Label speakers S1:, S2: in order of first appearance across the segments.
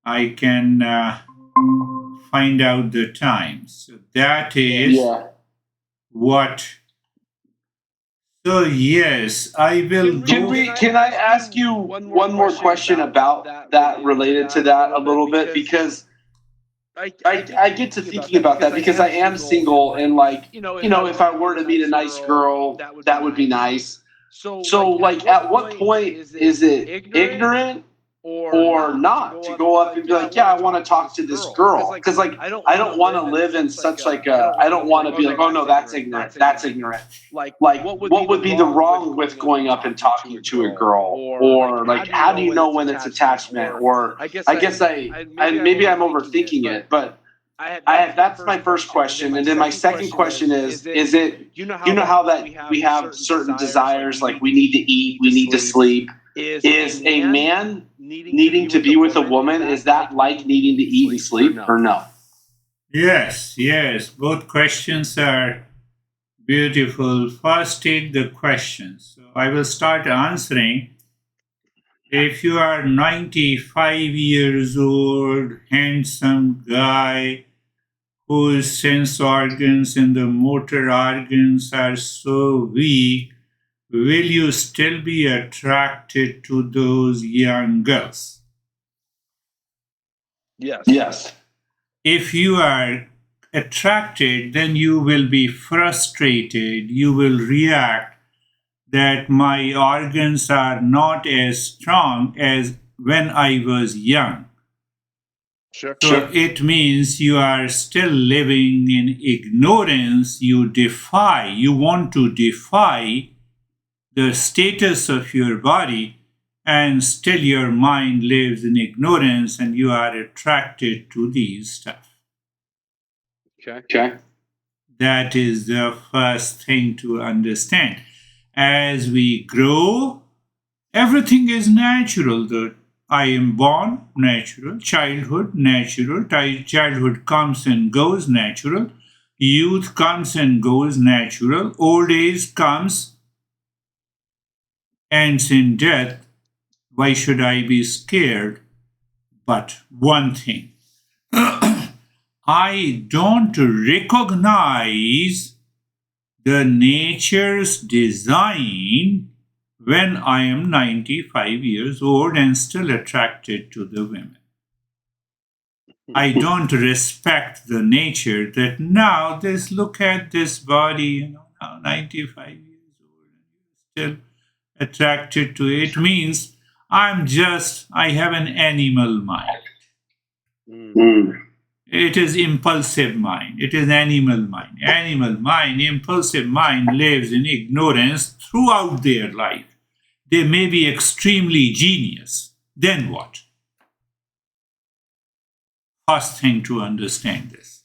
S1: I can find out the time. So that is what. So yes, I will go.
S2: Can I ask you one more question about that related to that a little bit? Because I get to thinking about that because I am single and like, if I were to meet a nice girl, that would be nice. So like at what point is it ignorant or not to go up and be like, yeah, I want to talk to this girl? Because like I don't want to live in such like a, I don't want to be like, oh no, that's ignorant, that's ignorant. Like what would be the wrong with going up and talking to a girl? Or like how do you know when it's attachment? Or I guess I maybe I'm overthinking it, but that's my first question. And then my second question is it, how that we have certain desires, like we need to eat, we need to sleep. Is a man needing to be with a woman, is that like needing to eat and sleep or no?
S1: Yes, yes. Both questions are beautiful. First, take the questions. So I will start answering. If you are 95 years old, handsome guy, whose sense organs and the motor organs are so weak, will you still be attracted to those young girls?
S2: Yes.
S1: If you are attracted, then you will be frustrated. You will react that my organs are not as strong as when I was young. So it means you are still living in ignorance. You want to defy the status of your body, and still your mind lives in ignorance and you are attracted to these stuff.
S2: Okay.
S1: That is the first thing to understand. As we grow, everything is natural. I am born, natural. Childhood, natural. Childhood comes and goes, natural. Youth comes and goes, natural. Old age comes, ends in death. Why should I be scared? But one thing, I don't recognize the nature's design when I am 95 years old and still attracted to the women. I don't respect the nature that now look at this body, now 95 years old and still attracted to it. Means I have an animal mind. It is impulsive mind. It is animal mind. Animal mind, impulsive mind lives in ignorance throughout their life. They may be extremely genius. Then what? First thing to understand this.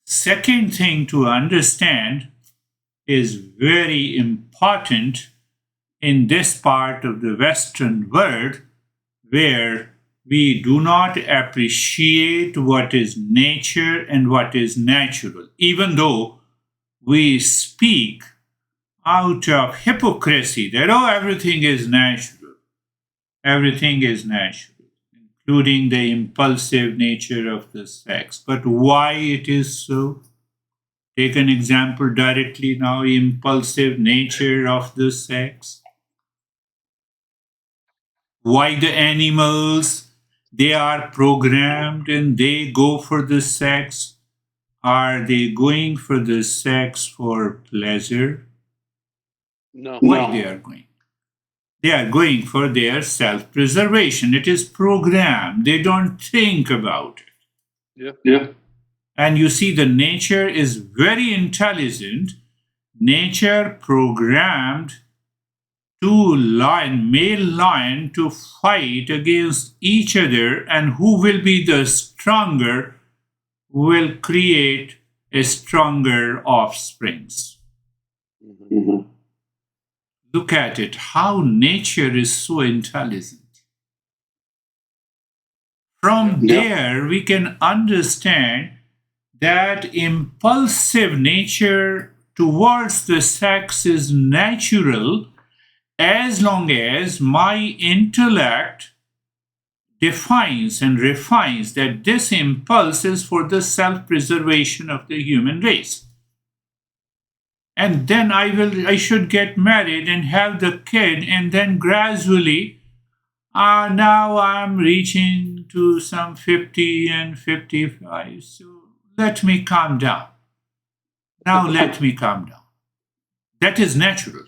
S1: Second thing to understand is very important in this part of the Western world where we do not appreciate what is nature and what is natural, even though we speak out of hypocrisy that, everything is natural. Everything is natural, including the impulsive nature of the sex. But why it is so? Take an example directly now, impulsive nature of the sex. Why the animals, they are programmed and they go for the sex? Are they going for the sex for pleasure?
S2: No.
S1: Why they are going? They are going for their self-preservation. It is programmed. They don't think about it.
S2: Yeah.
S1: And you see, the nature is very intelligent. Nature programmed male lion to fight against each other, and who will be the stronger will create a stronger offsprings.
S2: Mm-hmm.
S1: Look at it, how nature is so intelligent. From there, we can understand that impulsive nature towards the sex is natural as long as my intellect defines and refines that this impulse is for the self-preservation of the human race. And then I should get married and have the kid, and then gradually, now I'm reaching to some 50 and 55. So let me calm down. Now let me calm down. That is natural.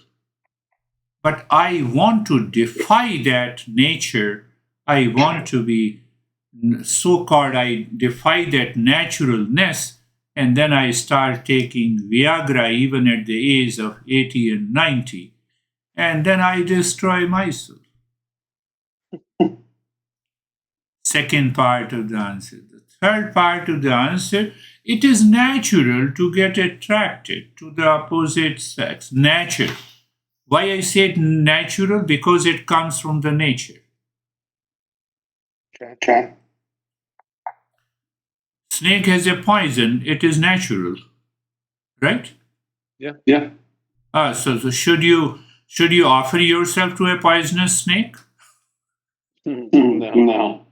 S1: But I want to defy that nature. I want to be so-called, I defy that naturalness, and then I start taking Viagra even at the age of 80 and 90, and then I destroy myself. Second part of the answer. The third part of the answer, it is natural to get attracted to the opposite sex. Natural. Why I said natural? Because it comes from the nature.
S2: Okay.
S1: Snake has a poison. It is natural, right?
S2: Yeah.
S1: So should you offer yourself to a poisonous snake?
S2: No.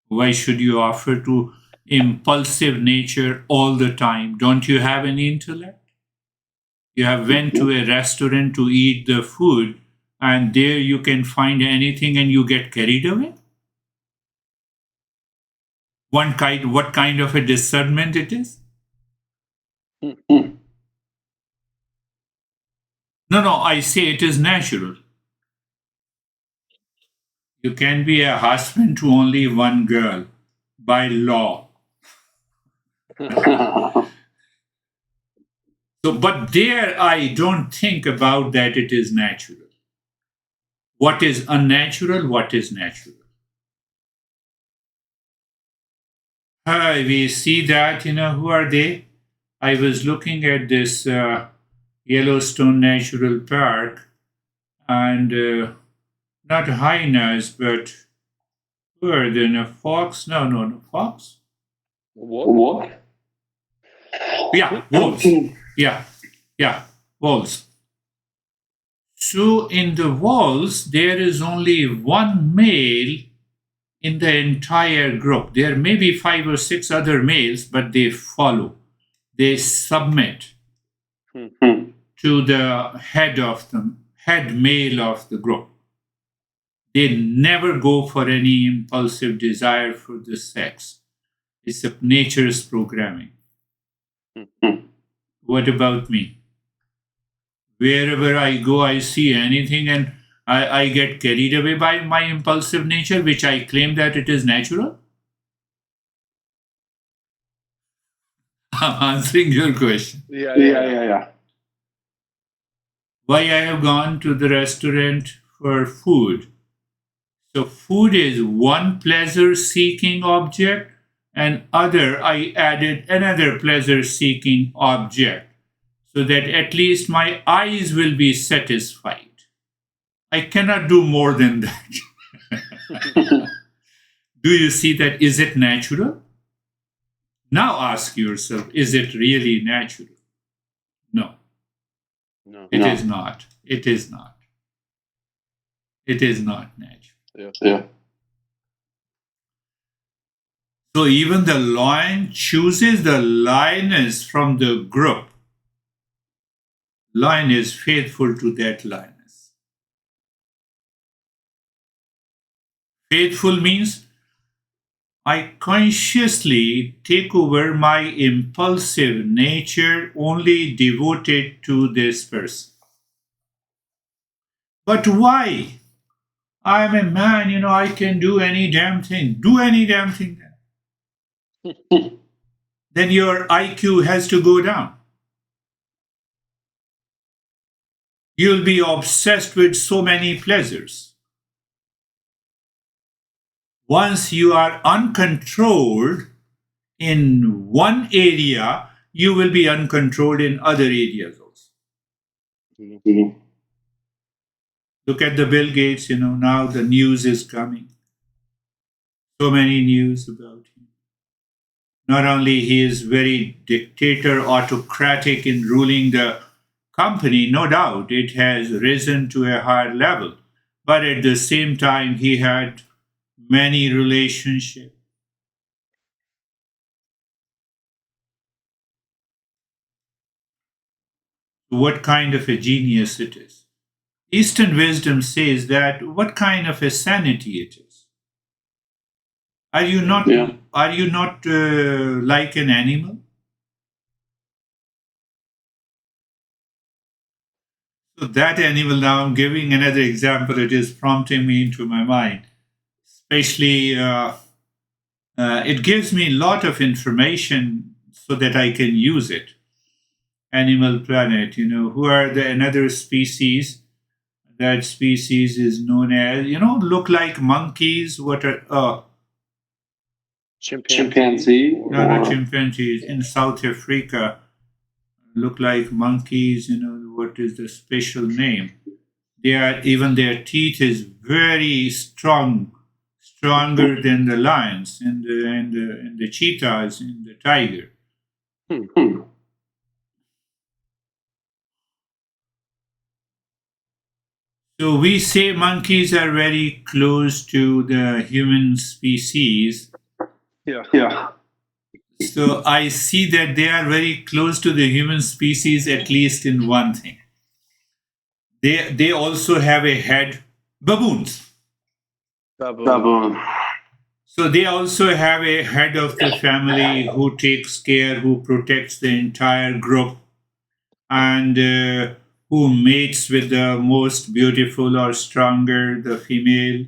S1: Why should you offer to impulsive nature all the time? Don't you have any intellect? You have went to a restaurant to eat the food, and there you can find anything and you get carried away? What kind of a discernment it is?
S2: Mm.
S1: No, I say it is natural. You can be a husband to only one girl by law. So, but there I don't think about that it is natural. What is unnatural? What is natural? We see that, who are they? I was looking at this Yellowstone National Park, and not hyenas, but who are they? No, fox? No, fox?
S2: What?
S1: Yeah, wolves. Yeah, wolves. So in the wolves, there is only one male in the entire group. There may be 5 or 6 other males, but they follow. They submit to the head male of the group. They never go for any impulsive desire for the sex. It's a nature's programming. What about me? Wherever I go, I see anything and I get carried away by my impulsive nature, which I claim that it is natural. I'm answering your question.
S2: Yeah.
S1: Why I have gone to the restaurant for food. So food is one pleasure-seeking object, and I added another pleasure-seeking object, so that at least my eyes will be satisfied. I cannot do more than that. Do you see that? Is it natural? Now ask yourself, is it really natural? No. It is not. It is not. It is not natural.
S2: Yeah.
S1: So even the lion chooses the lioness from the group. Lion is faithful to that lioness. Faithful means I consciously take over my impulsive nature, only devoted to this person. But why? I'm a man, I can do any damn thing. Do any damn thing then. Then your IQ has to go down. You'll be obsessed with so many pleasures. Once you are uncontrolled in one area, you will be uncontrolled in other areas also.
S2: Mm-hmm.
S1: Look at the Bill Gates, now the news is coming. So many news about him. Not only he is very dictator, autocratic in ruling the company, no doubt it has risen to a higher level. But at the same time, he had many relationships. What kind of a genius it is. Eastern wisdom says that what kind of a sanity it is. Are you not? Yeah. Are you not like an animal? So that animal. Now I'm giving another example. It is prompting me into my mind. Especially, it gives me a lot of information so that I can use it. Animal Planet. Who are the another species? That species is known as look like monkeys. What are
S2: chimpanzee?
S1: No, not chimpanzees. In South Africa, look like monkeys. What is the special name? Even their teeth is very strong, stronger than the lions and the cheetahs and the tiger.
S2: Hmm.
S1: So we say monkeys are very close to the human species.
S2: Yeah.
S1: So I see that they are very close to the human species, at least in one thing. They also have a head. Baboons.
S2: Baboon.
S1: So they also have a head of the family who takes care, who protects the entire group, and who mates with the most beautiful or stronger, the female.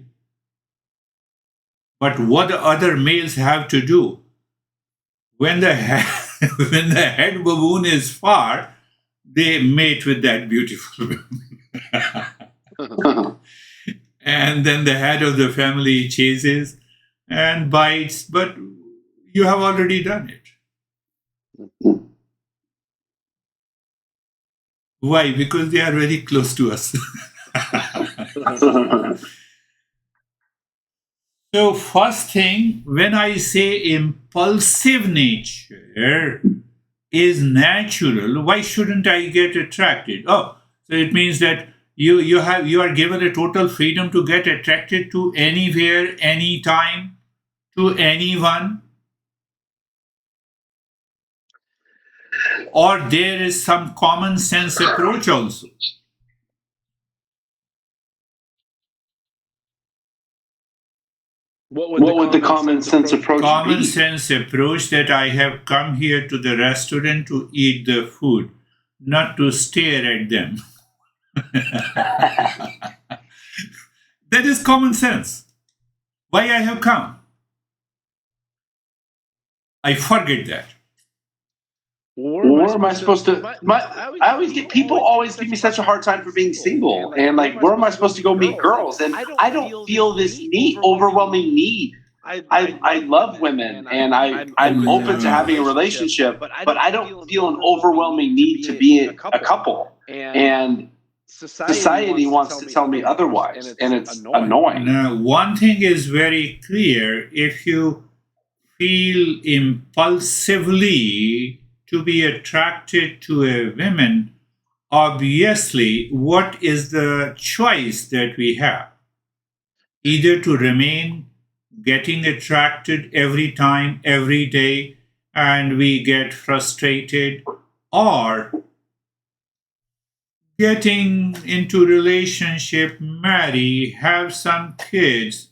S1: But what the other males have to do when the head, when the head baboon is far, they mate with that beautiful and then the head of the family chases and bites, but you have already done it. Why? Because they are very close to us. So, first thing, when I say impulsive nature is natural, why shouldn't I get attracted? Oh, so it means that you are given a total freedom to get attracted to anywhere, anytime, to anyone, or there is some common sense approach also.
S2: What would the common sense approach be?
S1: Common sense approach that I have come here to the restaurant to eat the food, not to stare at them. That is common sense. Why I have come? I forget that.
S2: Or am I supposed to? I always get people always give me such a hard time for being single, and like, where am I supposed to go meet girls? And I don't feel this overwhelming need. I love women, and I'm open to having a relationship, but I don't feel an overwhelming need to be a couple. And society wants to tell me otherwise, and it's annoying.
S1: Now, one thing is very clear: if you feel impulsively to be attracted to a woman, obviously, what is the choice that we have? Either to remain getting attracted every time, every day, and we get frustrated, or getting into relationship, marry, have some kids,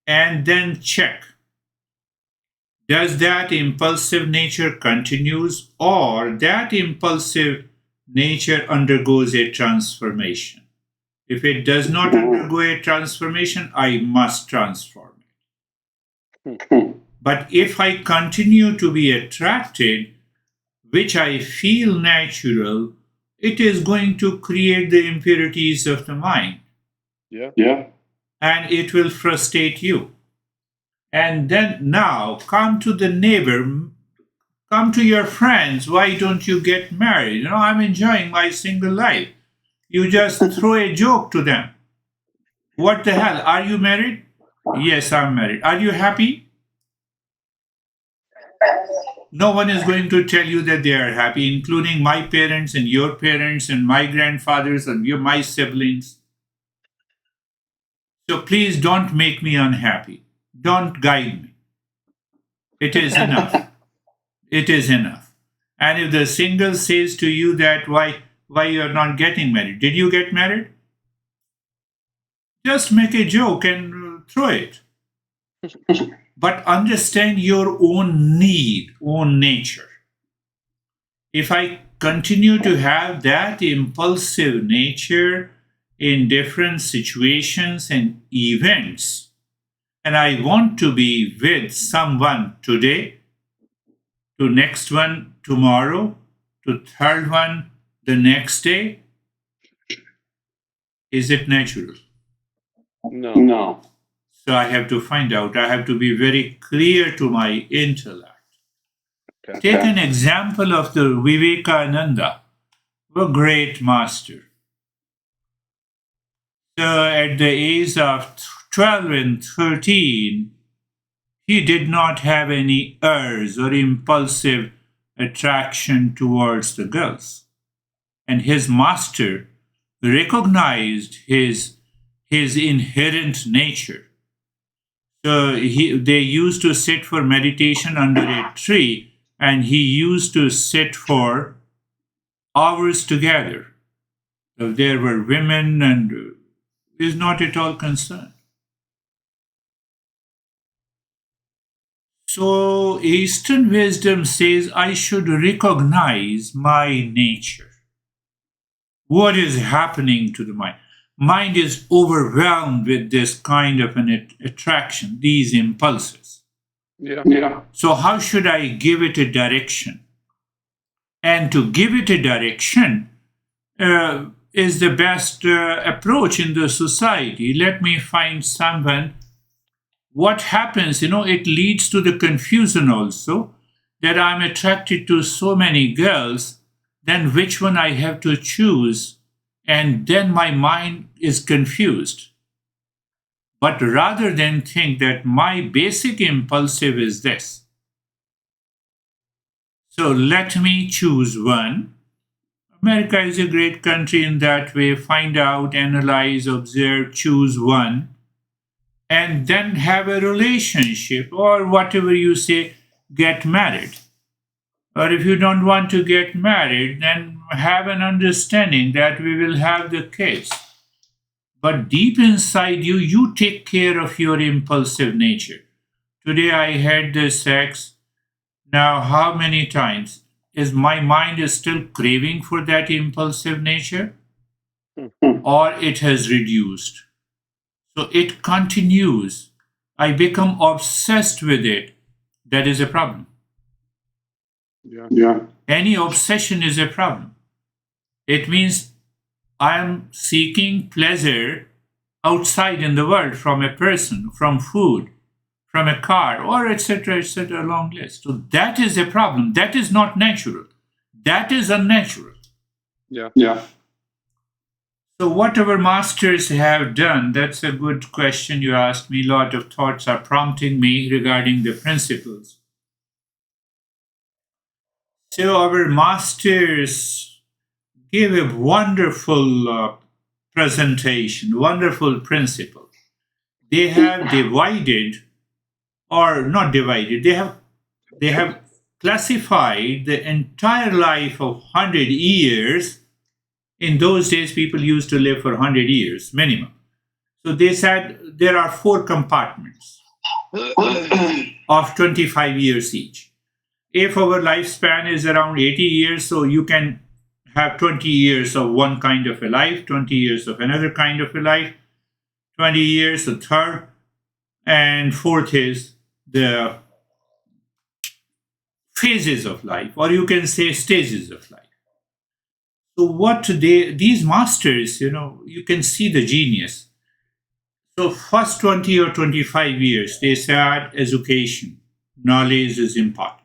S1: and then check. Does that impulsive nature continues or that impulsive nature undergoes a transformation? If it does not undergo a transformation, I must transform it. But if I continue to be attracted, which I feel natural, it is going to create the impurities of the mind.
S2: Yeah.
S1: And it will frustrate you. And then now come to the neighbor, come to your friends. Why don't you get married? I'm enjoying my single life. You just throw a joke to them. What the hell? Are you married? Yes, I'm married. Are you happy? No one is going to tell you that they are happy, including my parents and your parents and my grandfathers and my siblings. So please don't make me unhappy. don't guide me. It is enough. It is enough. And if the single says to you that why you are not getting married, did you get married? Just make a joke and throw it. But understand your own need, own nature. If I continue to have that impulsive nature in different situations and events, and I want to be with someone today, to next one tomorrow, to third one the next day, is it natural?
S2: No.
S1: So I have to find out. I have to be very clear to my intellect.
S2: Okay.
S1: Take an example of the Vivekananda, a great master. So at the age of 12 and 13, he did not have any urge or impulsive attraction towards the girls. And his master recognized his inherent nature. So they used to sit for meditation under a tree, and he used to sit for hours together. So there were women, and is not at all concerned. So Eastern wisdom says I should recognize my nature. What is happening to the mind? Mind is overwhelmed with this kind of an attraction, these impulses.
S2: Yeah.
S1: So how should I give it a direction? And to give it a direction is the best approach in the society. Let me find someone. What happens, it leads to the confusion also, that I'm attracted to so many girls, then which one I have to choose, and then my mind is confused. But rather than think that my basic impulsive is this, so let me choose one. America is a great country in that way. Find out, analyze, observe, choose one, and then have a relationship, or whatever you say, get married. Or if you don't want to get married, then have an understanding that we will have the kids. But deep inside you, you take care of your impulsive nature. Today I had the sex. Now, how many times is my mind still craving for that impulsive nature? Or it has reduced? So it continues. I become obsessed with it. That is a problem.
S2: Yeah.
S1: Any obsession is a problem. It means I am seeking pleasure outside in the world, from a person, from food, from a car, or etc., long list. So that is a problem. That is not natural. That is unnatural.
S2: Yeah.
S1: So what our masters have done, that's a good question you asked me. A lot of thoughts are prompting me regarding the principles. So our masters gave a wonderful presentation, wonderful principle. They have divided, or not divided, they have classified the entire life of 100 years. In those days, people used to live for 100 years minimum. So they said there are 4 compartments of 25 years each. If our lifespan is around 80 years, so you can have 20 years of one kind of a life, 20 years of another kind of a life, 20 years the third, and fourth is the phases of life, or you can say stages of life. So what these masters, you can see the genius. So first 20 or 25 years, they said education, knowledge is important.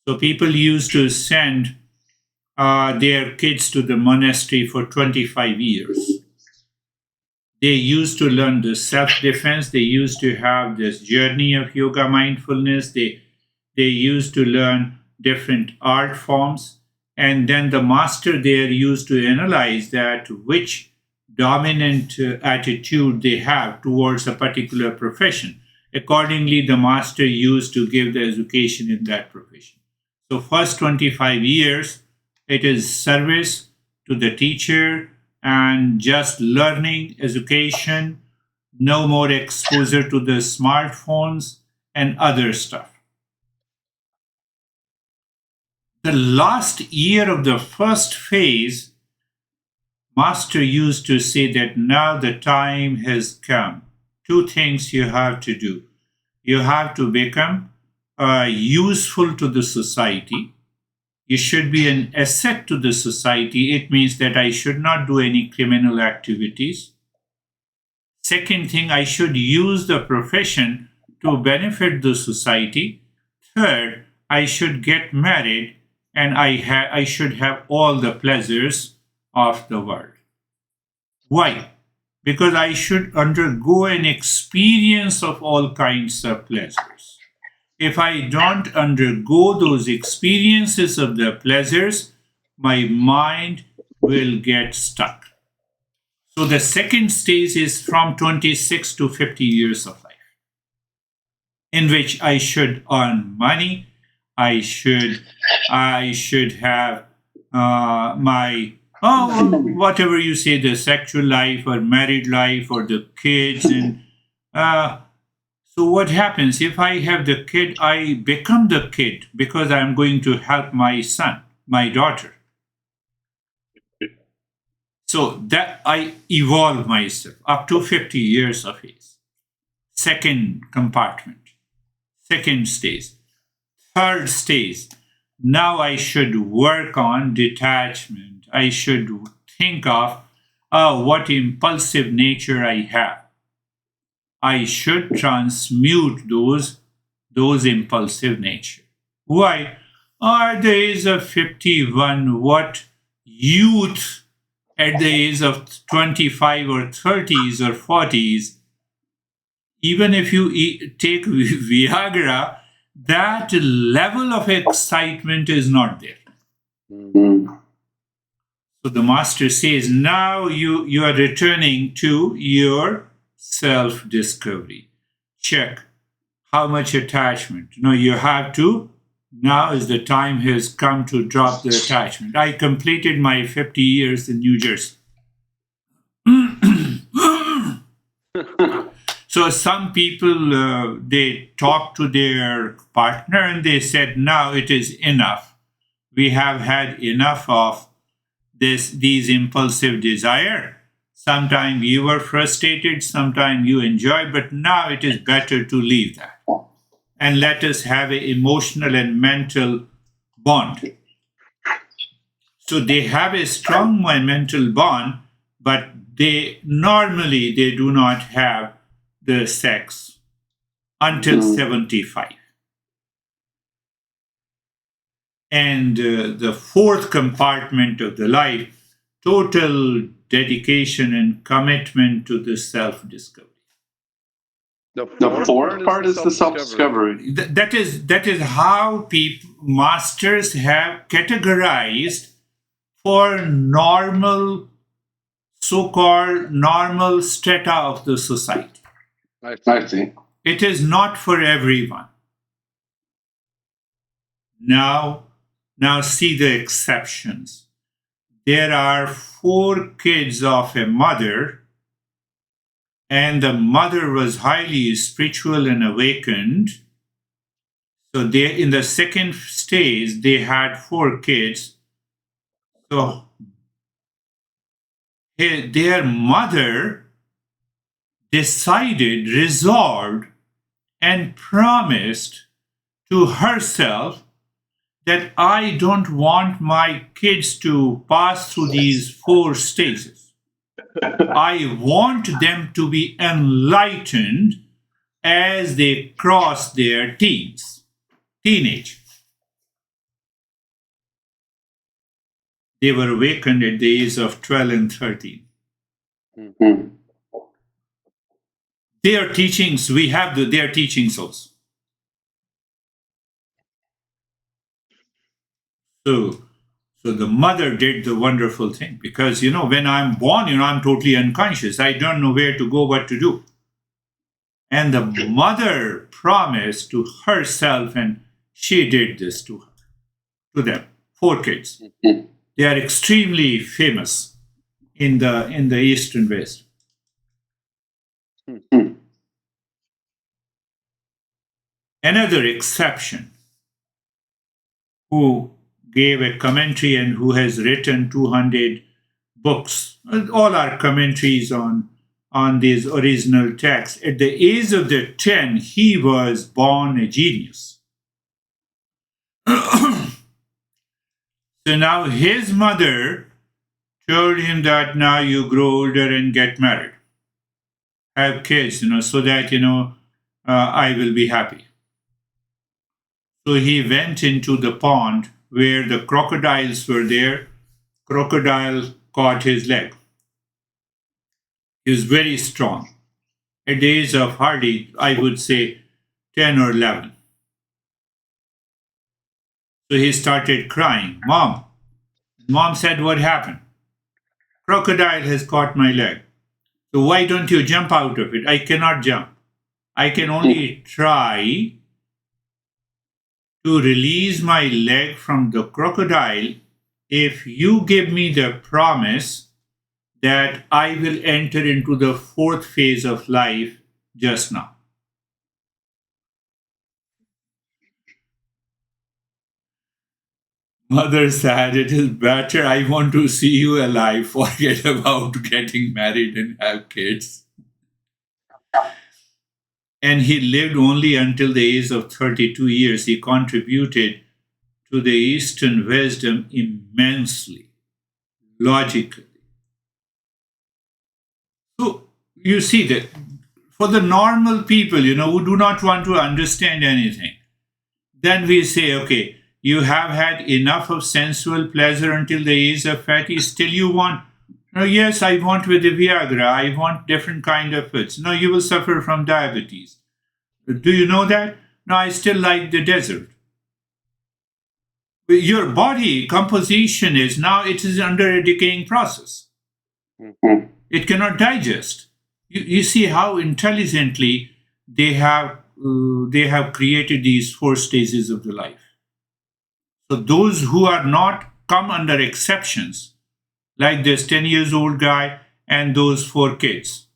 S1: So people used to send their kids to the monastery for 25 years. They used to learn the self-defense. They used to have this journey of yoga mindfulness. They used to learn different art forms. And then the master there used to analyze that which dominant attitude they have towards a particular profession. accordingly the master used to give the education in that profession. So first 25 years, it is service to the teacher and just learning, education, no more exposure to the smartphones and other stuff. The last year of the first phase, Master used to say that now the time has come. Two things you have to do. You have to become useful to the society. You should be an asset to the society. It means that I should not do any criminal activities. Second thing, I should use the profession to benefit the society. Third, I should get married and I should have all the pleasures of the world. Why? Because I should undergo an experience of all kinds of pleasures. If I don't undergo those experiences of the pleasures, my mind will get stuck. So the second stage is from 26 to 50 years of life, in which I should earn money. I should have my whatever you say, the sexual life or married life or the kids. And so what happens if I have the kid? I become the kid because I'm going to help my son, my daughter. So that I evolve myself up to 50 years of age. Second compartment, second stage. Third stage, now I should work on detachment. I should think of what impulsive nature I have. I should transmute those impulsive nature. Why? At the age of 51, what youth at the age of 25 or 30s or 40s, even if you take Viagra, that level of excitement is not there.
S2: Mm-hmm.
S1: So the master says, now you are returning to your self-discovery. Check how much attachment. No, you have to, now is the time has come to drop the attachment. I completed my 50 years in New Jersey. So some people, they talk to their partner and they said, now it is enough. We have had enough of these impulsive desire. Sometimes you were frustrated, sometimes you enjoy, but now it is better to leave that. And let us have an emotional and mental bond. So they have a strong mental bond, but they do not have the sex until 75. And the fourth compartment of the life, total dedication and commitment to the self-discovery.
S2: The fourth part is the self-discovery.
S1: That is how masters have categorized for normal, so-called normal strata of the society.
S2: I see.
S1: It is not for everyone. Now see the exceptions. There are 4 kids of a mother, and the mother was highly spiritual and awakened. So in the second stage, they had 4 kids. So their mother resolved, and promised to herself that I don't want my kids to pass through these 4 stages. I want them to be enlightened as they cross their teenage. They were awakened at the age of 12 and 13.
S2: Mm-hmm.
S1: Their teachings, we have their teachings also. So the mother did the wonderful thing, because, when I'm born, I'm totally unconscious. I don't know where to go, what to do. And the mother promised to herself, and she did this to them. 4 kids. They are extremely famous in the East and West. Another exception who gave a commentary and who has written 200 books. All are commentaries on these original texts. At the age of the 10, he was born a genius. So now his mother told him that now you grow older and get married, have kids, so that, I will be happy. So he went into the pond where the crocodiles were there. Crocodile caught his leg. He was very strong. At the age of hardly, I would say, 10 or 11. So he started crying. Mom. Mom said, what happened? Crocodile has caught my leg. So why don't you jump out of it? I cannot jump. I can only try to release my leg from the crocodile if you give me the promise that I will enter into the 4th phase of life just now. Mother said, it is better I want to see you alive. Forget about getting married and have kids. And he lived only until the age of 32 years. He contributed to the Eastern wisdom immensely, logically. So you see that for the normal people, who do not want to understand anything, then we say, okay, you have had enough of sensual pleasure until the age of 30, still you want, yes, I want with the Viagra, I want different kind of foods. No, you will suffer from diabetes. Do you know that? No, I still like the desert. Your body composition is now, it is under a decaying process. It cannot digest. You see how intelligently they have created these 4 stages of the life. So those who are not come under exceptions, like this 10 years old guy and those 4 kids.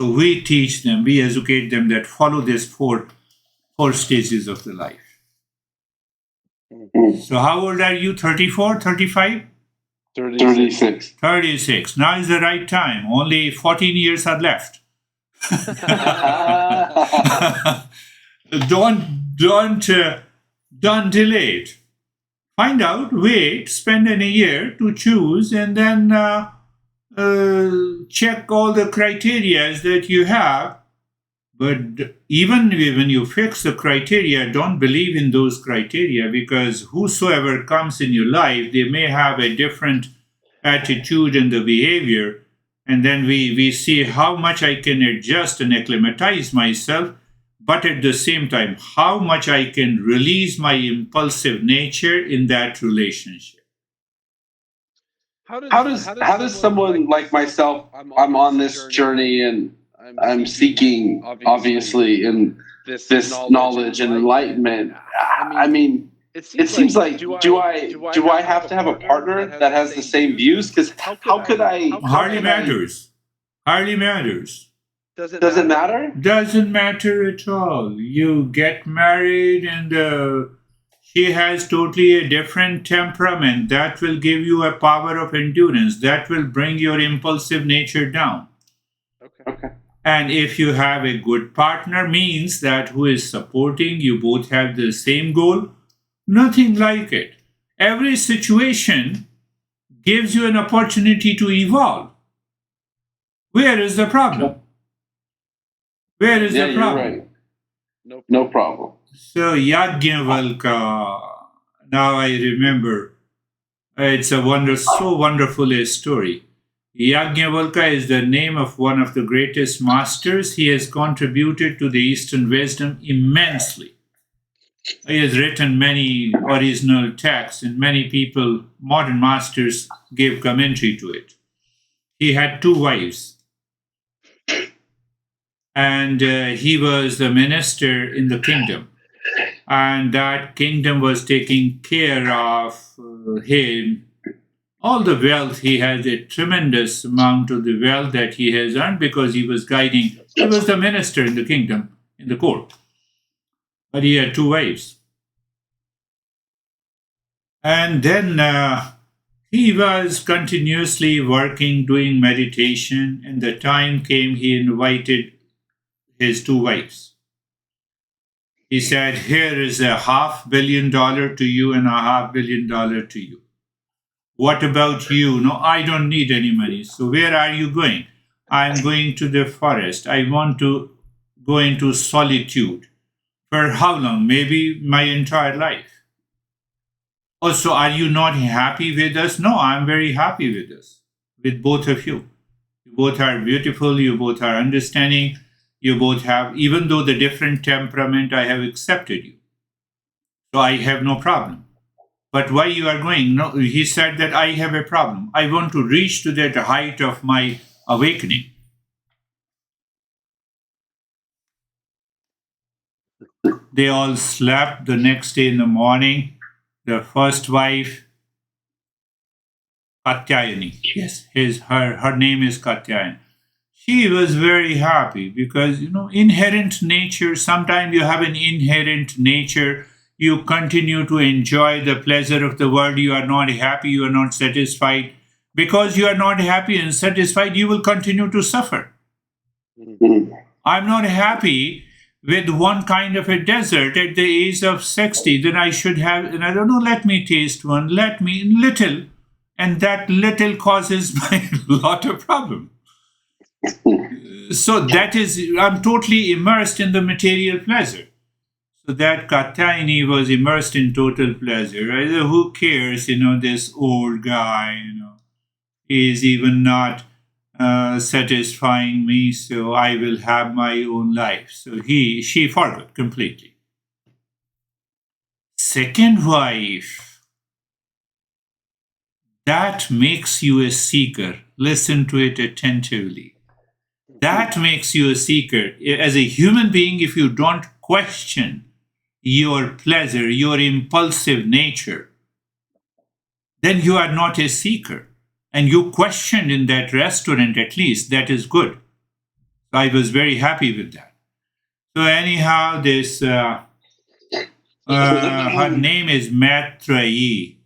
S1: So we teach them, we educate them that follow these four stages of the life. So how old are you? 34, 35?
S2: 36.
S1: 36. Now is the right time. Only 14 years are left. Don't delay it. Find out, wait, spend a year to choose, and then check all the criteria that you have. But even when you fix the criteria, don't believe in those criteria, because whosoever comes in your life, they may have a different attitude and the behavior. And then we see how much I can adjust and acclimatize myself, but at the same time, how much I can release my impulsive nature in that relationship.
S2: How does someone like myself, I'm on this journey and I'm seeking, obviously, in this knowledge and enlightenment. I mean, it seems like, do I have to have a partner that has the same views? Because how could I?
S1: Hardly matters. Hardly matters.
S2: Does it matter?
S1: Doesn't matter at all. You get married and she has totally a different temperament. That will give you a power of endurance. That will bring your impulsive nature down.
S2: Okay.
S1: And if you have a good partner, means that who is supporting, you both have the same goal. Nothing like it. Every situation gives you an opportunity to evolve. Where is the problem? Where is the problem?
S2: You're right. No problem.
S1: So Yajnavalkya, now I remember, it's a so wonderful a story. Yajnavalkya is the name of one of the greatest masters. He has contributed to the Eastern wisdom immensely. He has written many original texts, and many people, modern masters, gave commentary to it. He had 2 wives. and he was the minister in the kingdom, and that kingdom was taking care of him. All the wealth he has, a tremendous amount of the wealth that he has earned because he was guiding. He was the minister in the kingdom, in the court, but he had two wives. And then he was continuously working, doing meditation, and the time came he invited his two wives. He said, "Here is $500 million to you and $500 million to you. What about you? No, I don't need any money. So where are you going? I'm going to the forest. I want to go into solitude. For how long? Maybe my entire life. Also, are you not happy with us? No, I'm very happy with us, with both of you. You both are beautiful, you both are understanding, you both have, even though the different temperament, I have accepted you. So I have no problem. But why you are going? No, he said that I have a problem. I want to reach to that height of my awakening. They all slept. The next day in the morning, the first wife, Katyayani. Yes, her name is Katyayani. She was very happy because inherent nature. Sometimes you have an inherent nature. You continue to enjoy the pleasure of the world. You are not happy. You are not satisfied. Because you are not happy and satisfied, you will continue to suffer. I'm not happy with one kind of a dessert at the age of 60. Then I should have, and I don't know, let me taste one. Let me little. And that little causes my lot of problem. So that is, I'm totally immersed in the material pleasure. So that Katyayani was immersed in total pleasure. Right? Who cares, this old guy, is even not satisfying me, so I will have my own life. So she forgot completely. Second wife, that makes you a seeker. Listen to it attentively. That makes you a seeker. As a human being, if you don't question your pleasure, your impulsive nature, then you are not a seeker. And you questioned in that restaurant, at least, that is good. So I was very happy with that. So anyhow, this her name is Maitreyi.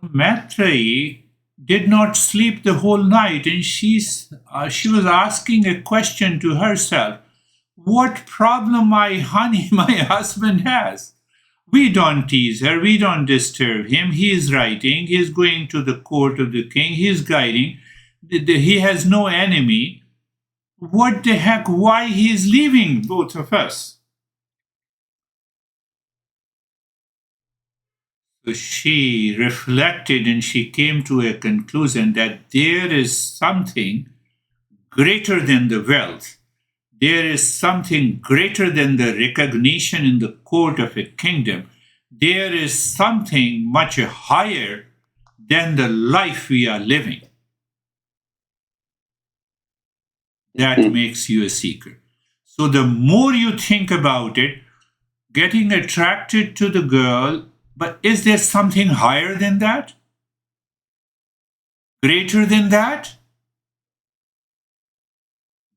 S1: Maitreyi did not sleep the whole night, and she was asking a question to herself: what problem my husband has? We don't tease her, we don't disturb him. He is writing, he is going to the court of the king, he is guiding. He has no enemy. What the heck? Why he is leaving both of us? So she reflected and she came to a conclusion that there is something greater than the wealth. There is something greater than the recognition in the court of a kingdom. There is something much higher than the life we are living. That makes you a seeker. So the more you think about it, getting attracted to the girl, but is there something higher than that? Greater than that?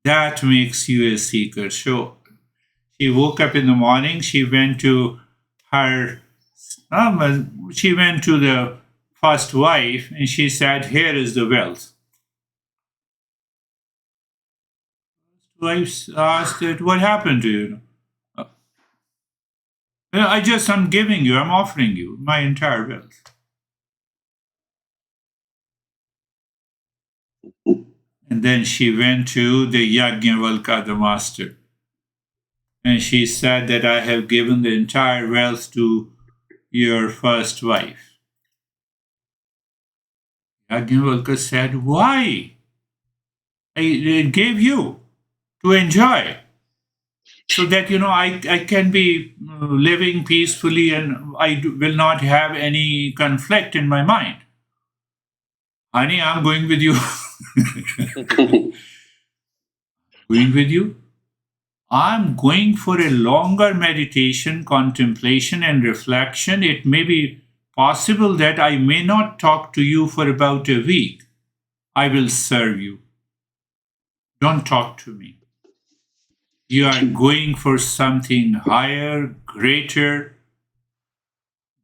S1: That makes you a seeker. So she woke up in the morning, she went to the first wife and she said, "Here is the wealth." Wife asked it, "What happened to you?" I'm giving you, I'm offering you my entire wealth. And then she went to the Yajnavalkya, the master. And she said that I have given the entire wealth to your first wife. Yajnavalkya said, "Why? I gave you to enjoy. So that, I can be living peacefully and will not have any conflict in my mind. Honey, I'm going with you." Going with you? I'm going for a longer meditation, contemplation, and reflection. It may be possible that I may not talk to you for about a week. I will serve you. Don't talk to me. You are going for something higher, greater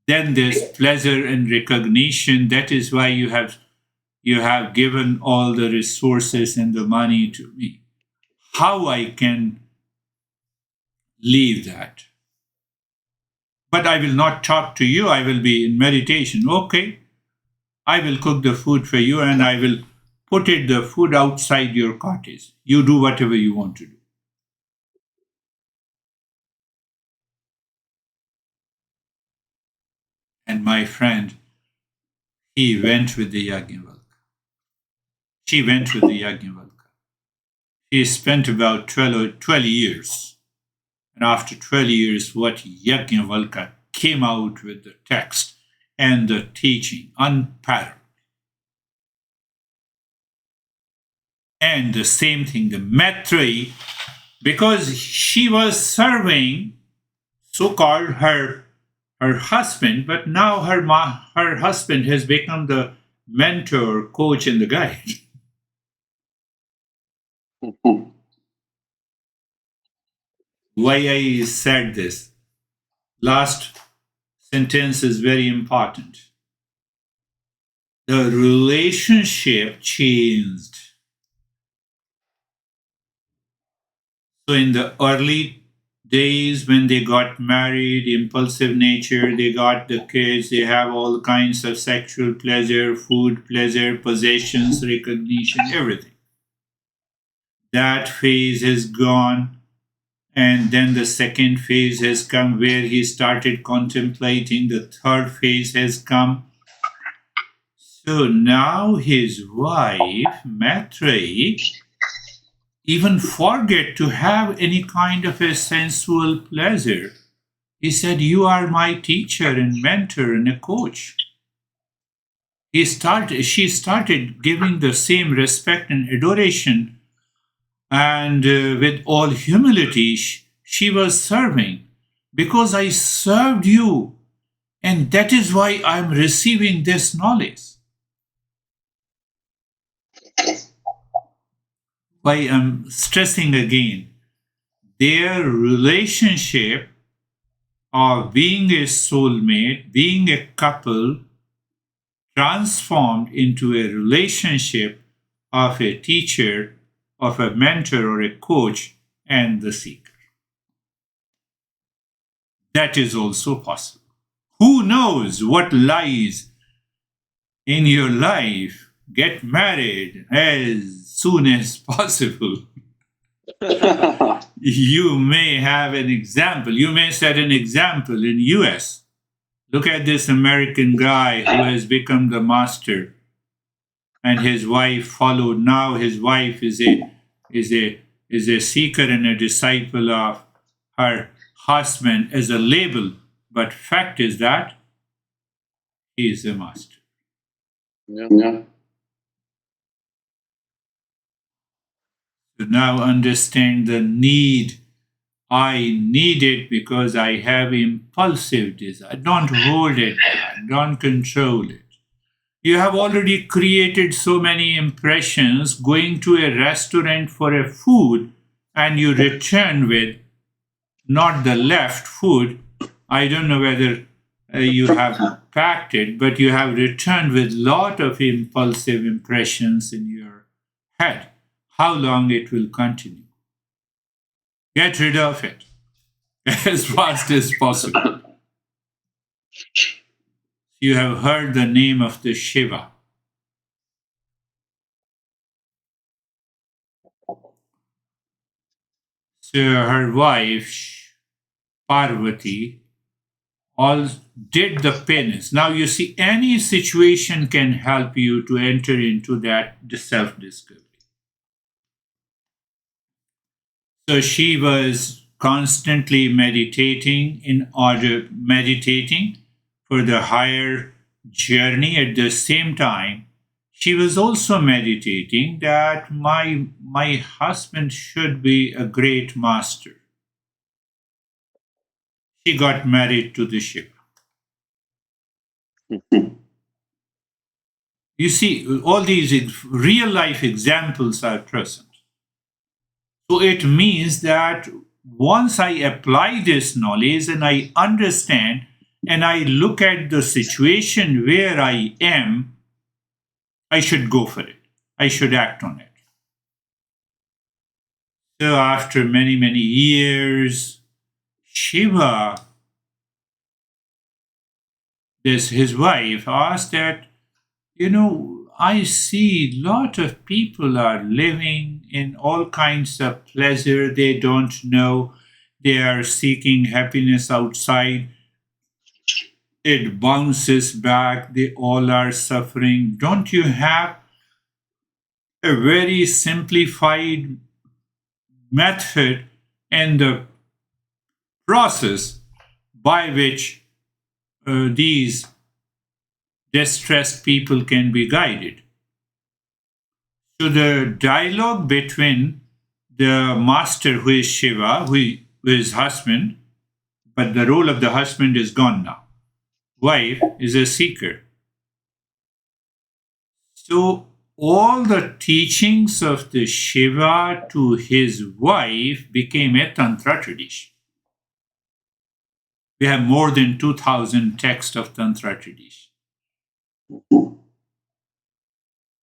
S1: than this pleasure and recognition. That is why you have given all the resources and the money to me. How I can leave that? But I will not talk to you. I will be in meditation. Okay, I will cook the food for you and I will put the food outside your cottage. You do whatever you want to do. And my friend, he went with the Yajnavalkya. She went with the Yajnavalkya. He spent about 12 years. And after 12 years, what Yajnavalkya came out with the text and the teaching, unparalleled. And the same thing, the Maitreyi, because she was serving so-called her husband, but now her husband has become the mentor, coach, and the guide. Why I said this? Last sentence is very important. The relationship changed. So in the early days when they got married, impulsive nature, they got the kids, they have all kinds of sexual pleasure, food pleasure, possessions, recognition, everything. That phase is gone. And then the second phase has come where he started contemplating. The third phase has come. So now his wife, Maitreyi, even forget to have any kind of a sensual pleasure. He said, "You are my teacher and mentor and a coach." She started giving the same respect and adoration, and with all humility, she was serving. Because I served you, and that is why I'm receiving this knowledge. Why I'm stressing again, their relationship of being a soulmate, being a couple, transformed into a relationship of a teacher, of a mentor or a coach, and the seeker. That is also possible. Who knows what lies in your life? Get married as soon as possible. You may have an example. You may set an example in US. Look at this American guy who has become the master, and his wife followed. Now his wife is a seeker and a disciple of her husband as a label, but fact is that he is the master.
S2: Yeah.
S1: So now understand the need. I need it because I have impulsive desire. Don't hold it back. Don't control it. You have already created so many impressions going to a restaurant for a food and you return with not the left food. I don't know whether you have packed it, but you have returned with lot of impulsive impressions in your head. How long it will continue? Get rid of it as fast as possible. You have heard the name of the Shiva. So her wife, Parvati, all did the penance. Now you see, any situation can help you to enter into that self-discovery. So she was constantly meditating for the higher journey. At the same time, She was also meditating that my husband should be a great master. She got married to the Shiva. You see, all these real life examples are present. So it means that once I apply this knowledge and I understand and I look at the situation where I am, I should go for it. I should act on it. So after many, many years, Shiva, his wife, asked that, I see a lot of people are living in all kinds of pleasure. They don't know. They are seeking happiness outside. It bounces back. They all are suffering. Don't you have a very simplified method and the process by which these distressed people can be guided? So the dialogue between the master, who is Shiva, who is husband, but the role of the husband is gone now. Wife is a seeker. So all the teachings of the Shiva to his wife became a tantra tradition. We have more than 2,000 texts of tantra tradition.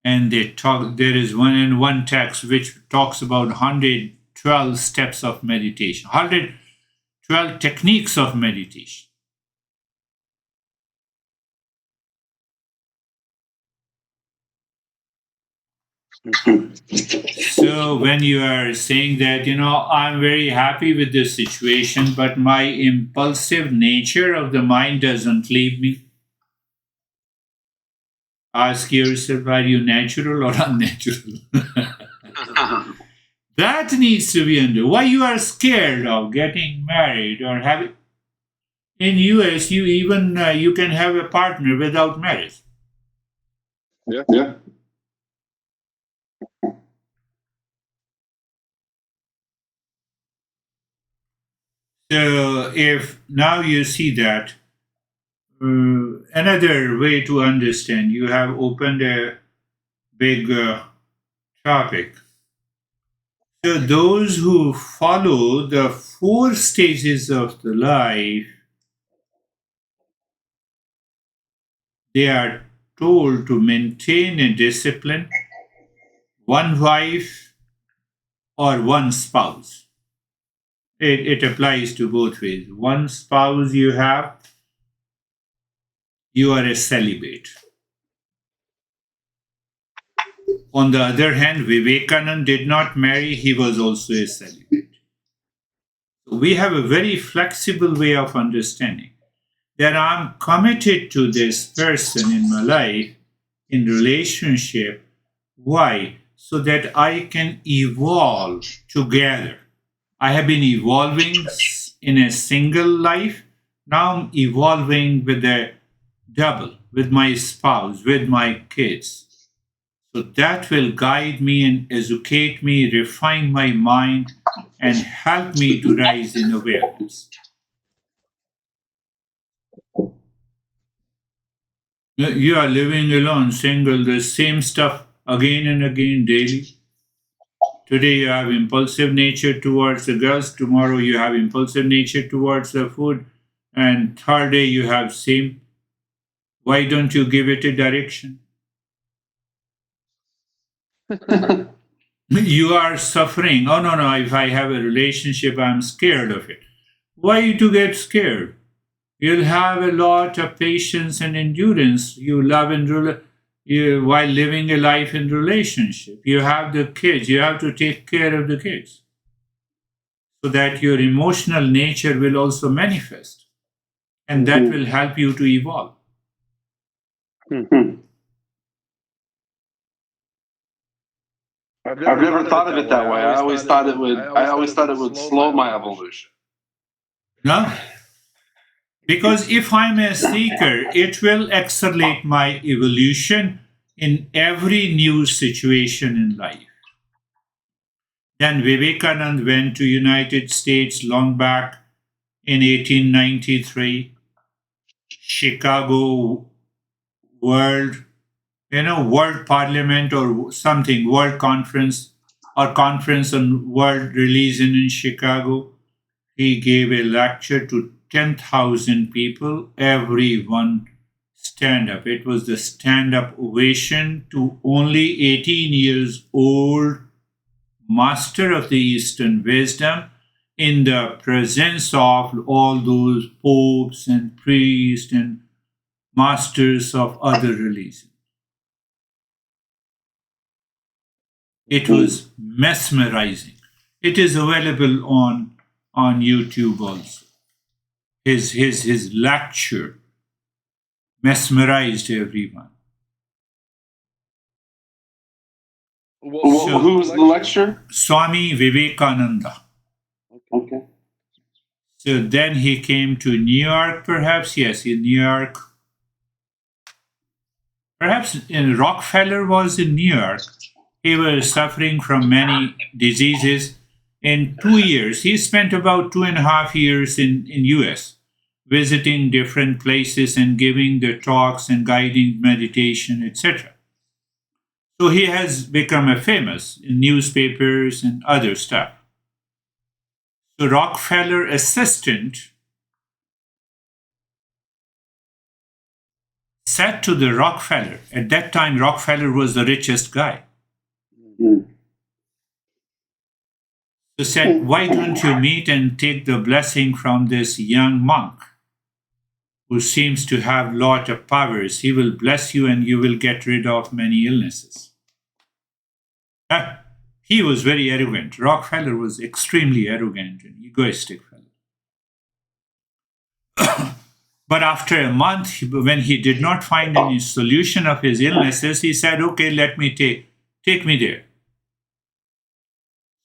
S1: And there is one text which talks about 112 steps of meditation, 112 techniques of meditation. So when you are saying that, I'm very happy with this situation, but my impulsive nature of the mind doesn't leave me, ask yourself, are you natural or unnatural? That needs to be under. Why you are scared of getting married or having. In US, you can have a partner without marriage.
S2: Yeah.
S1: So if now you see that, another way to understand, you have opened a big topic. So those who follow the 4 stages of the life, they are told to maintain a discipline, one wife or one spouse. It applies to both ways. One spouse you have, you are a celibate. On the other hand, Vivekananda did not marry, he was also a celibate. We have a very flexible way of understanding that I'm committed to this person in my life, in relationship. Why? So that I can evolve together. I have been evolving in a single life. Now I'm evolving with a double, with my spouse, with my kids. So that will guide me and educate me, refine my mind, and help me to rise in awareness. You are living alone, single, the same stuff again and again daily. Today you have impulsive nature towards the girls, tomorrow you have impulsive nature towards the food, and third day you have same. Why don't you give it a direction? You are suffering. Oh no, if I have a relationship, I'm scared of it. Why to get scared? You'll have a lot of patience and endurance. You love and while living a life in relationship. You have the kids. You have to take care of the kids, so that your emotional nature will also manifest, and that will help you to evolve.
S2: I've never thought of it that way. I always thought it would slow my evolution.
S1: No? Because if I'm a seeker, it will accelerate my evolution in every new situation in life. Then Vivekananda went to United States long back in 1893, Chicago World, World Parliament or something, World Conference or Conference on World Religion in Chicago. He gave a lecture to 10,000 people, everyone stand up. It was the stand up ovation to only 18 years old master of the Eastern wisdom in the presence of all those popes and priests and masters of other religions. It was mesmerizing. It is available on YouTube also. His lecture mesmerized everyone.
S2: Well, who was the lecturer?
S1: Swami Vivekananda.
S2: Okay.
S1: So then he came to New York, perhaps. Yes, in New York. Perhaps in Rockefeller was in New York. He was suffering from many diseases. In 2 years, he spent about 2.5 years in US, visiting different places and giving the talks and guiding meditation, etc. So he has become a famous in newspapers and other stuff. So Rockefeller assistant said to the Rockefeller, at that time Rockefeller was the richest guy. So said, why don't you meet and take the blessing from this young monk who seems to have lot of powers? He will bless you and you will get rid of many illnesses. He was very arrogant. Rockefeller was extremely arrogant and egoistic fellow. But after a month, when he did not find any solution of his illnesses, he said, okay, let me take me there.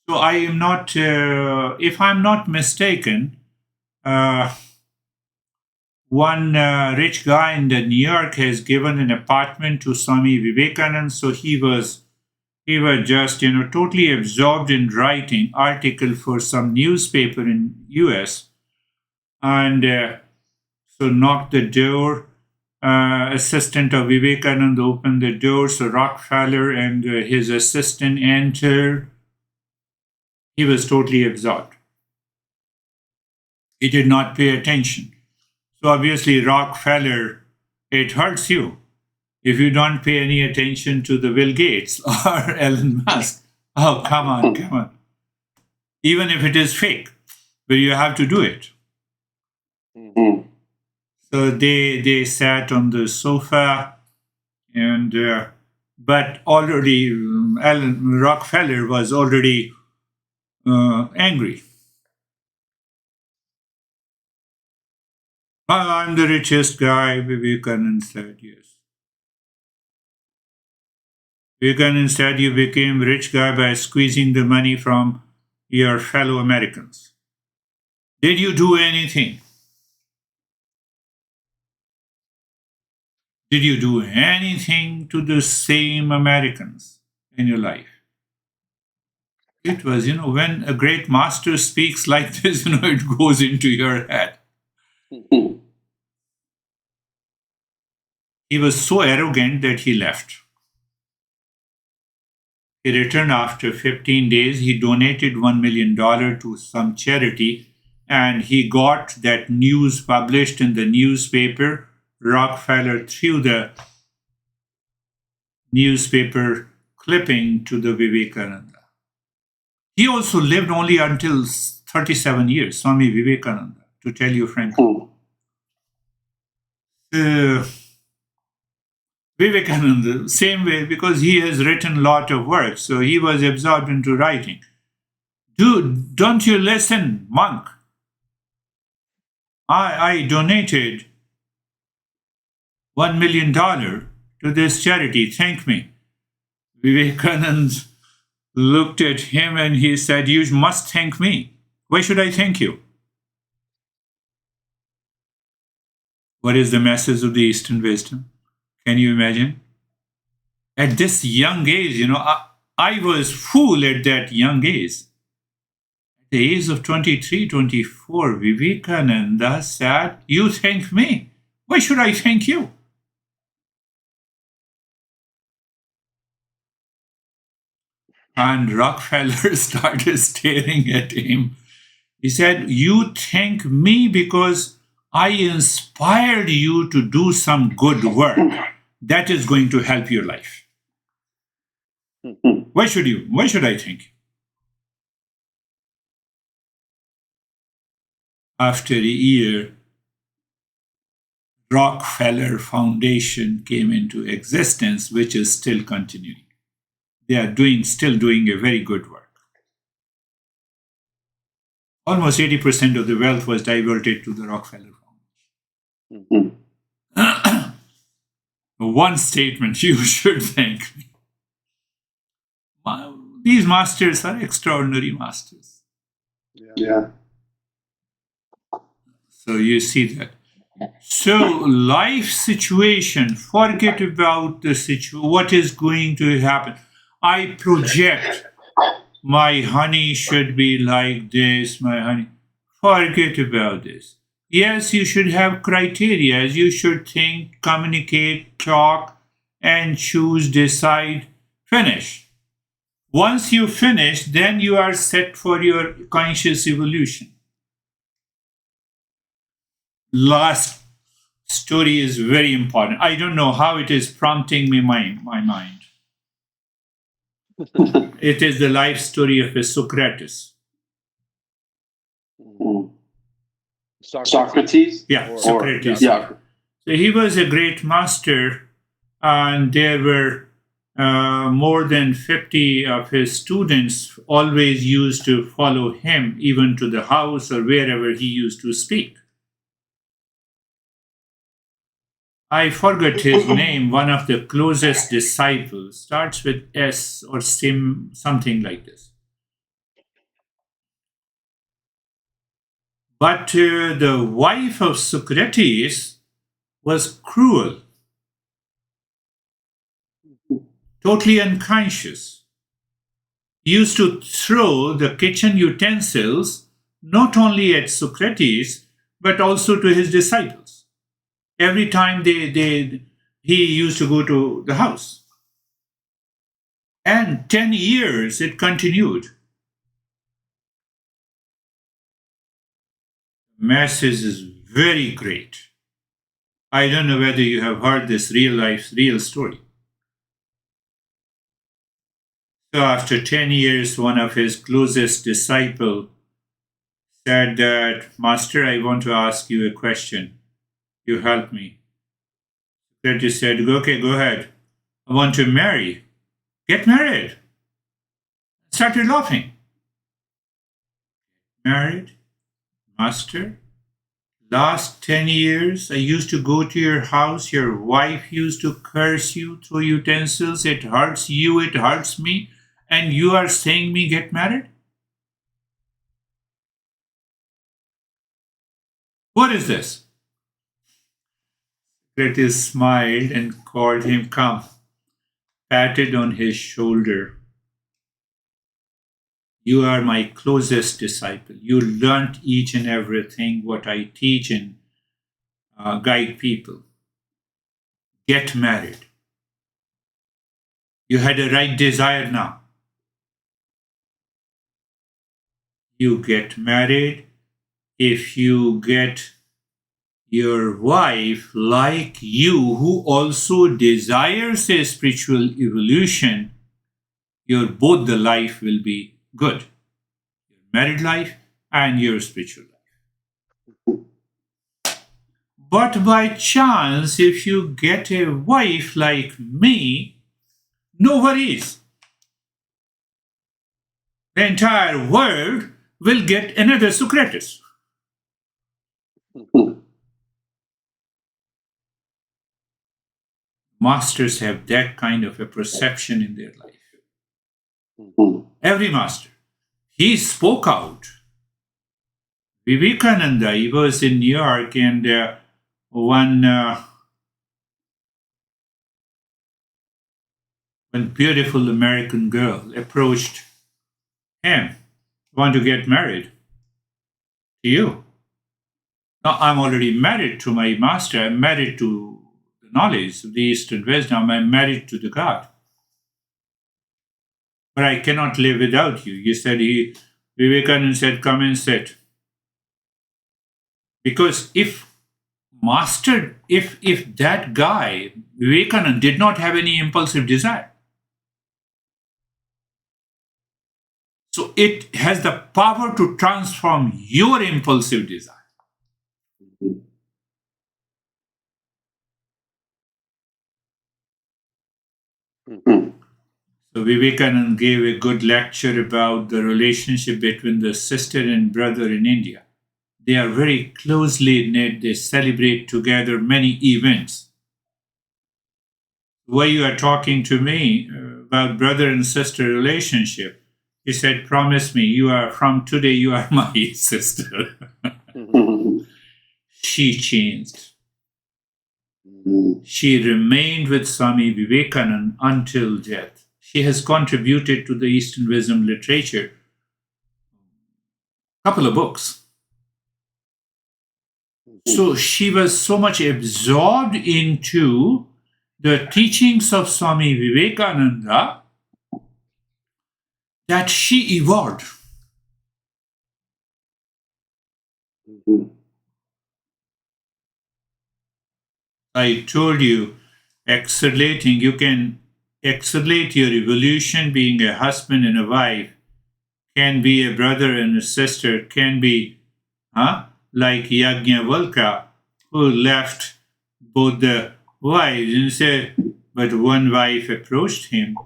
S1: So I am not, if I'm not mistaken, one rich guy in the New York has given an apartment to Swami Vivekananda. So he was just, totally absorbed in writing article for some newspaper in US. And so knocked the door. Assistant of Vivekananda opened the door. So Rockefeller and his assistant entered. He was totally absorbed. He did not pay attention. So obviously Rockefeller, it hurts you if you don't pay any attention to the Bill Gates or Elon Musk. Oh, come on. Even if it is fake, but you have to do it. Mm-hmm. So they sat on the sofa, and but already Rockefeller was already angry. I'm the richest guy, Vivekananda said, yes. Vivekananda said, you became rich guy by squeezing the money from your fellow Americans. Did you do anything? Did you do anything to the same Americans in your life? It was, when a great master speaks like this, it goes into your head. He was so arrogant that he left. He returned after 15 days. He donated $1 million to some charity, and he got that news published in the newspaper. Rockefeller threw the newspaper clipping to the Vivekananda. He also lived only until 37 years, Swami Vivekananda, to tell you frankly. Vivekananda, same way, because he has written a lot of work, so he was absorbed into writing. Don't you listen, monk? I donated $1 million to this charity. Thank me. Vivekananda looked at him and he said, you must thank me. Why should I thank you? What is the message of the Eastern wisdom? Can you imagine? At this young age, I was fool at that young age. At the age of 23, 24, Vivekananda said, "You thank me. Why should I thank you?" And Rockefeller started staring at him. He said, "You thank me because I inspired you to do some good work that is going to help your life. Why should I thank you?" After a year, Rockefeller Foundation came into existence, which is still continuing. They are still doing a very good work. Almost 80% of the wealth was diverted to the Rockefeller Foundation. One statement: you should thank me. These masters are extraordinary masters.
S2: Yeah.
S1: So you see that. So life situation, forget about the situation, what is going to happen. I project my honey should be like this, my honey. Forget about this. Yes, you should have criteria. You should think, communicate, talk, and choose, decide, finish. Once you finish, then you are set for your conscious evolution. Last story is very important. I don't know how it is prompting me my mind. It is the life story of a Socrates.
S2: Socrates?
S1: Yeah, Socrates. Yeah. So he was a great master, and there were more than 50 of his students always used to follow him, even to the house or wherever he used to speak. I forgot his name. One of the closest disciples starts with S or Sim, something like this. But the wife of Socrates was cruel, totally unconscious. Used to throw the kitchen utensils not only at Socrates but also to his disciples. Every time he used to go to the house. And 10 years it continued. Message is very great. I don't know whether you have heard this real story. So after 10 years, one of his closest disciples said that, "Master, I want to ask you a question. You help me." Socrates said, "Okay, go ahead. I want to marry. Get married." Started laughing. Married? Master? Last 10 years, I used to go to your house. Your wife used to curse you, throw utensils. It hurts you, it hurts me. And you are saying me get married? What is this? Socrates smiled and called him, "Come," patted on his shoulder. "You are my closest disciple. You learnt each and everything what I teach and guide people. Get married. You had a right desire now. You get married. If you get your wife like you, who also desires a spiritual evolution, your both the life will be good. Your married life and your spiritual life. But by chance, if you get a wife like me, no worries. The entire world will get another Socrates." Masters have that kind of a perception in their life. Every master. He spoke out. Vivekananda, he was in New York, and one One beautiful American girl approached him, want to get married to you. Now, I'm already married to my master. I'm married to the knowledge of the Eastern wisdom. I'm married to the God. But I cannot live without you. Vivekananda said, come and sit. Because if that guy, Vivekananda, did not have any impulsive desire, so it has the power to transform your impulsive desire. So Vivekananda gave a good lecture about the relationship between the sister and brother in India. They are very closely knit. They celebrate together many events. Why you are talking to me about brother and sister relationship? He said, promise me, from today, you are my sister. She changed. She remained with Swami Vivekananda until death. She has contributed to the Eastern wisdom literature a couple of books. So she was so much absorbed into the teachings of Swami Vivekananda that she evolved. I told you, you can accelerate your evolution being a husband and a wife, can be a brother and a sister, can be like Yajnavalkya, who left both the wives and said, but one wife approached him,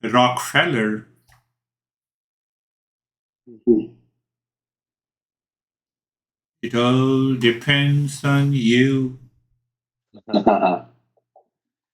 S1: Rockefeller. It all depends on you.